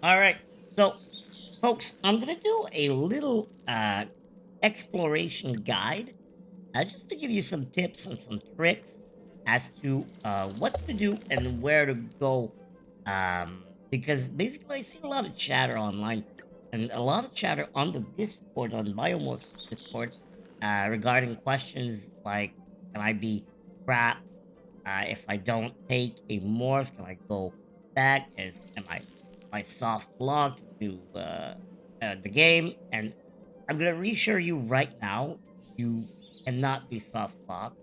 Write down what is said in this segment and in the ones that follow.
All right. So, folks, I'm gonna do a little exploration guide, just to give you some tips and some tricks as to what to do and where to go. Because basically, I see a lot of chatter online and a lot of chatter on the Discord, on Biomorph's Discord, regarding questions like, can I be trapped? If I don't take a morph, can I go back? Am I soft locked to the game? And I'm gonna reassure you right now, you cannot be soft locked.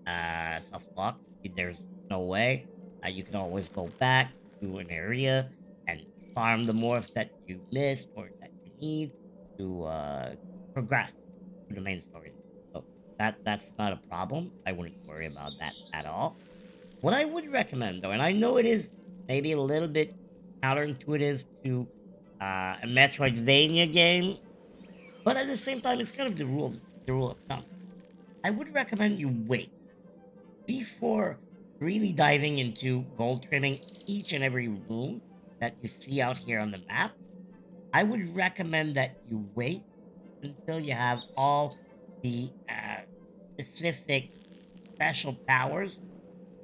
Soft locked. There's no way. You can always go back to an area and farm the morph that you missed or that you need to progress to the main story. So that's not a problem. I wouldn't worry about that at all. What I would recommend, though, and I know it is maybe a little bit counterintuitive to a Metroidvania game, but at the same time, it's kind of the rule of thumb. I would recommend you wait before really diving into gold trimming each and every room that you see out here on the map. I would recommend that you wait until you have all the specific special powers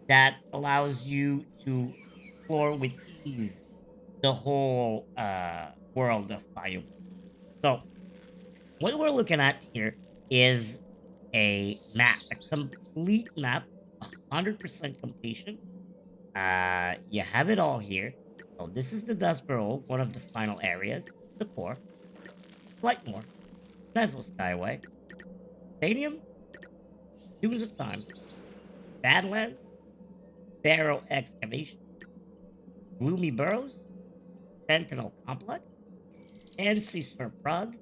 that allows you to explore with ease the whole world of Biomorph. So what we're looking at here is a map, a complete map, 100% completion. You have it all here. So this is the Dust Bowl, one of the final areas, the core, Flightmore, Mesmo Skyway, Stadium, Dunes of Time, Badlands, Barrow Excavation, Gloomy Burrows, Sentinel Complex, Anssey-sur Prug,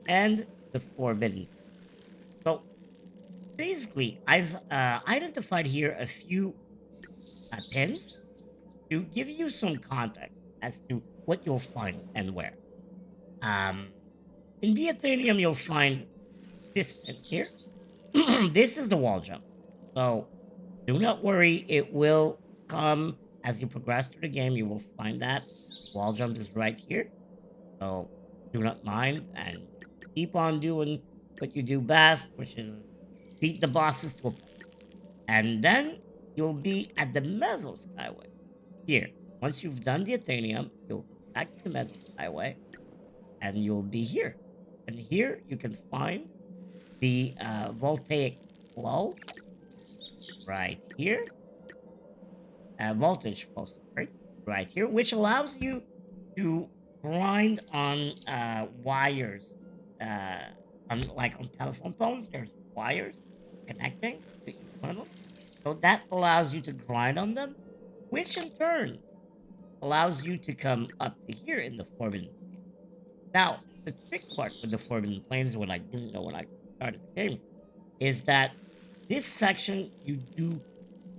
and the Forbidden. So basically, I've identified here a few pins to give you some context as to what you'll find and where. Um, in the Athenium, you'll find this pin here. This is the wall jump. So do not worry, it will come as you progress through the game. You will find that wall jump is right here. So do not mind and keep on doing what you do best, which is beat the bosses to a point. And then you'll be at the Meso Skyway. Here, once you've done the Athenium, you'll go back to the Meso Skyway and you'll be here. And here you can find the voltaic flow right here, voltage flow, sorry, right here, which allows you to grind on wires, uh, on telephone poles. There's wires connecting to each one of them, so that allows you to grind on them, which in turn allows you to come up to here in the Forbidden Plains. Now, the trick part with the Forbidden Plains, what I didn't know when I started the game, is that this section you do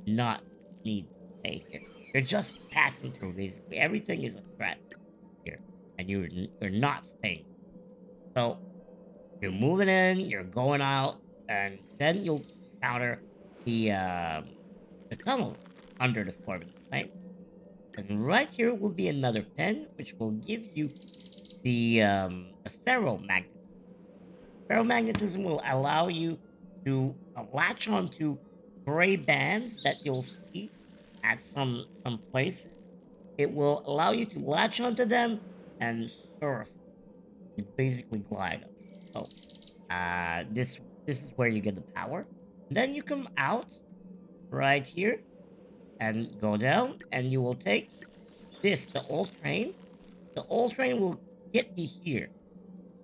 not need to stay here. You're just passing through. Basically, everything is a threat here, and you're not staying. So you're moving in, you're going out, and then you'll encounter the tunnel under the Forbidden Plains. And right here will be another pen, which will give you the ferromagnetism. Ferromagnetism will allow you to latch onto gray bands that you'll see at some places. It will allow you to latch onto them and surf, basically glide up. So this is where you get the power. Then you come out right here and go down, and you will take this, the old train. The old train will get you here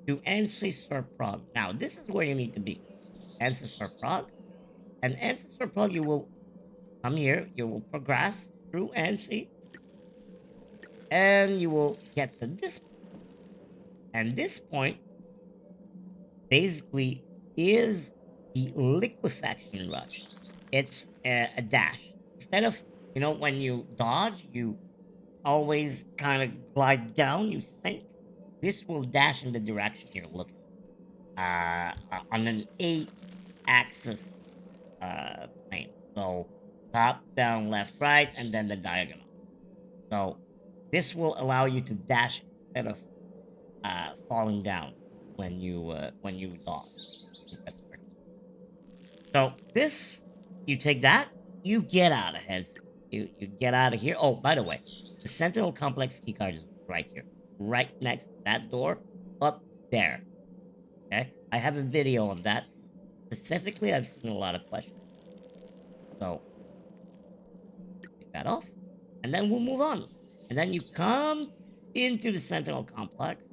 to Anssey-sur Prague. Now, this is where you need to be. Anssey-sur Prague. And Anssey-sur Prague, you will come here, you will progress through Anssey, and you will get to this point. And this point basically is the liquefaction rush. It's a dash. Instead of, when you dodge, you always kind of glide down, you sink. This will dash in the direction you're looking. On an 8-axis plane. So top, down, left, right, and then the diagonal. So This will allow you to dash instead of falling down when you dodge. So this, you take that, you get out of here. You get out of here. Oh, by the way, the Sentinel complex keycard is right here, right next to that door, up there. Okay, I have a video on that. Specifically, I've seen a lot of questions. So take that off, and then we'll move on. And then you come into the Sentinel complex.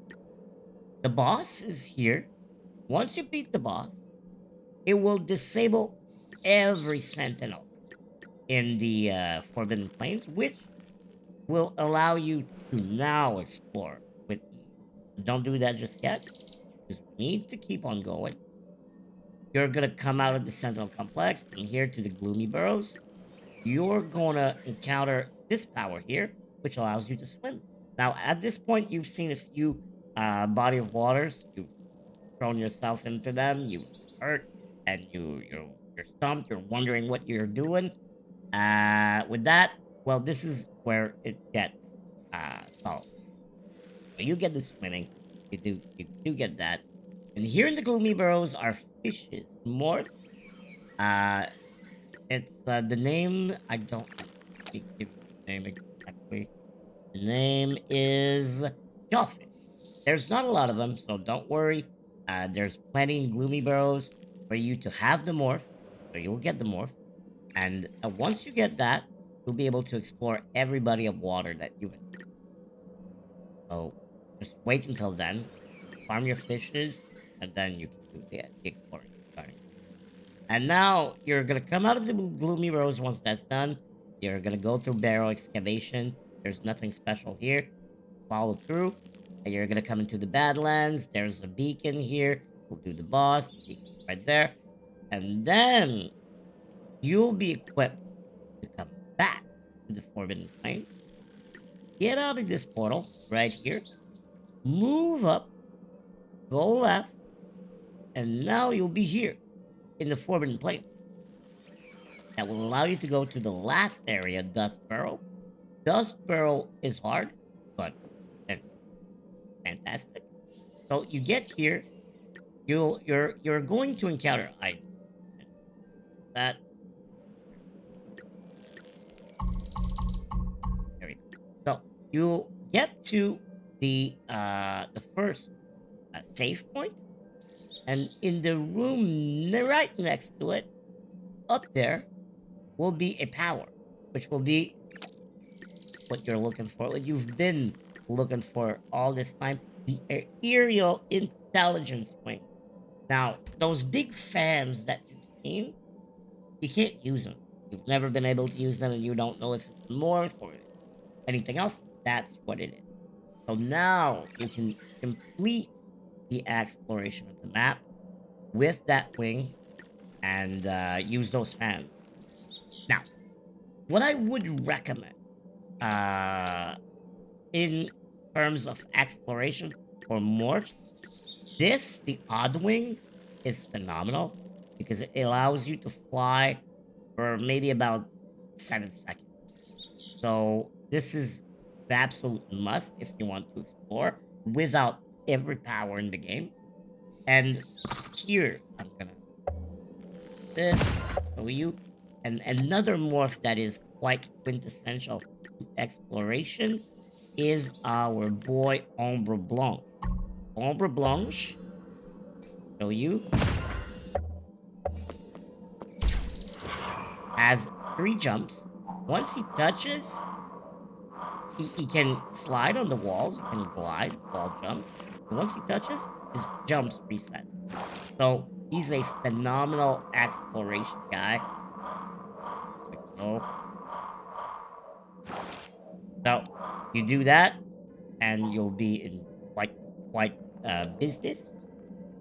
The boss is here. Once you beat the boss, it will disable every Sentinel in the Forbidden Plains, which will allow you to now explore with ease. Don't do that just yet, because we need to keep on going. You're gonna come out of the Sentinel Complex and here to the Gloomy Burrows. You're gonna encounter this power here, which allows you to swim. Now, at this point, you've seen a few body of waters. You've thrown yourself into them. You hurt, and you're stumped. You're wondering what you're doing. With that, well, this is where it gets solved. So you get the swimming. You do get that. And here in the Gloomy Burrows are fishes, morph. Uh, it's the name. I don't. Let me give you the name exactly. The name is Jawfish. There's not a lot of them, so don't worry. There's plenty in Gloomy Burrows for you to have the morph, so you'll get the morph. And once you get that, you'll be able to explore every body of water that you've. So just wait until then, farm your fishes, and then you can do the exploring. Sorry. And now you're gonna come out of the Gloomy Rose once that's done. You're gonna go through barrel excavation. There's nothing special here. Follow through. And you're gonna come into the Badlands. There's a beacon here. We'll do the boss. Beacon right there. And then you'll be equipped to come back to the Forbidden Plains. Get out of this portal right here. Move up. Go left. And now you'll be here in the Forbidden Plains. That will allow you to go to the last area, Dust Burrow. Dust Burrow is hard, but it's fantastic. So you get here, you're going to encounter items. That there we go. So you'll get to the first save point, and in the room right next to it, up there, will be a power, which will be what you're looking for, what you've been looking for all this time, the aerial intelligence wings. Now, those big fans that you've seen, you can't use them. You've never been able to use them, and you don't know if it's morph or anything else. That's what it is. So now you can complete the exploration of the map with that wing and use those fans. Now, what I would recommend in terms of exploration for morphs, the Oddwing, is phenomenal because it allows you to fly for maybe about 7 seconds. So this is the absolute must if you want to explore without every power in the game. And here, I'm gonna this show you. And another morph that is quite quintessential to exploration is our boy Ombre Blanche. Ombre Blanche, show you, has 3 jumps. Once he touches, he can slide on the walls, he can glide, wall jump. And once he touches, his jumps reset. So he's a phenomenal exploration guy. So you do that, and you'll be in quite business.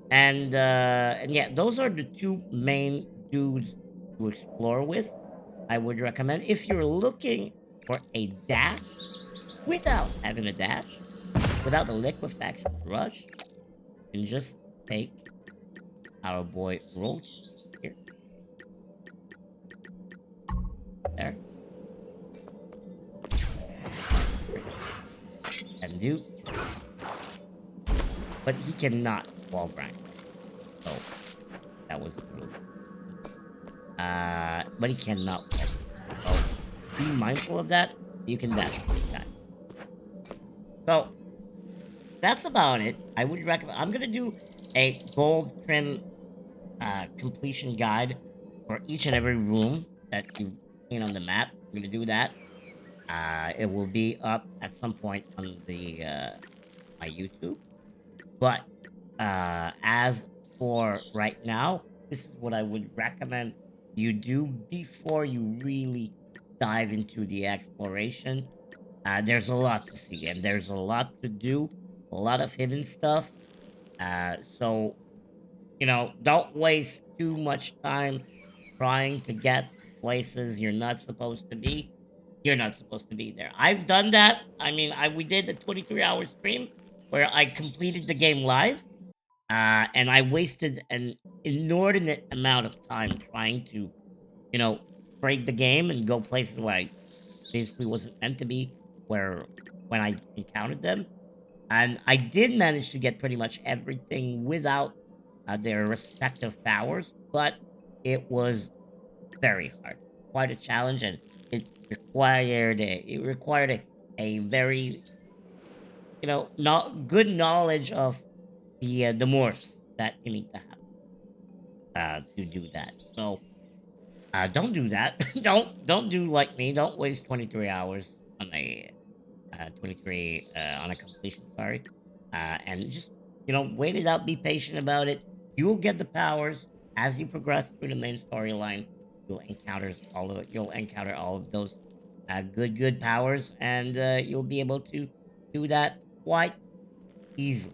And yeah, those are the 2 main dudes to explore with. I would recommend if you're looking for a dash without having a dash, without a liquefaction rush, and just take our boy Roll here. There. and do. But he cannot wall grind. So that was a little. But he cannot wall. So be mindful of that. You can dash that. So that's about it. I would recommend. I'm gonna do a gold trim completion guide for each and every room that you've seen on the map. I'm gonna do that. It will be up at some point on the my YouTube. But as for right now, this is what I would recommend you do before you really dive into the exploration. There's a lot to see and there's a lot to do, a lot of hidden stuff. So, don't waste too much time trying to get to places you're not supposed to be. You're not supposed to be there. I've done that. I mean, we did a 23-hour stream where I completed the game live, and I wasted an inordinate amount of time trying to, you know, break the game and go places where I basically wasn't meant to be. Where when I encountered them, and I did manage to get pretty much everything without their respective powers, but it was very hard, quite a challenge, and it required a very not good knowledge of the morphs that you need to have to do that. So don't do that. Don't do like me. Don't waste 23 hours on a 23 on a completion. Sorry, and just wait it out. Be patient about it. You'll get the powers as you progress through the main storyline. You'll encounter all of those good powers, and you'll be able to do that quite easily.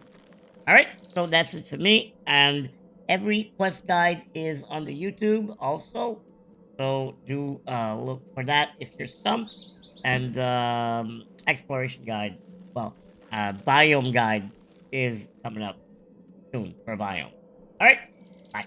All right, so that's it for me. And every quest guide is on the YouTube also. So do look for that if you're stumped. And exploration guide, well, biome guide is coming up soon for biome. All right, bye.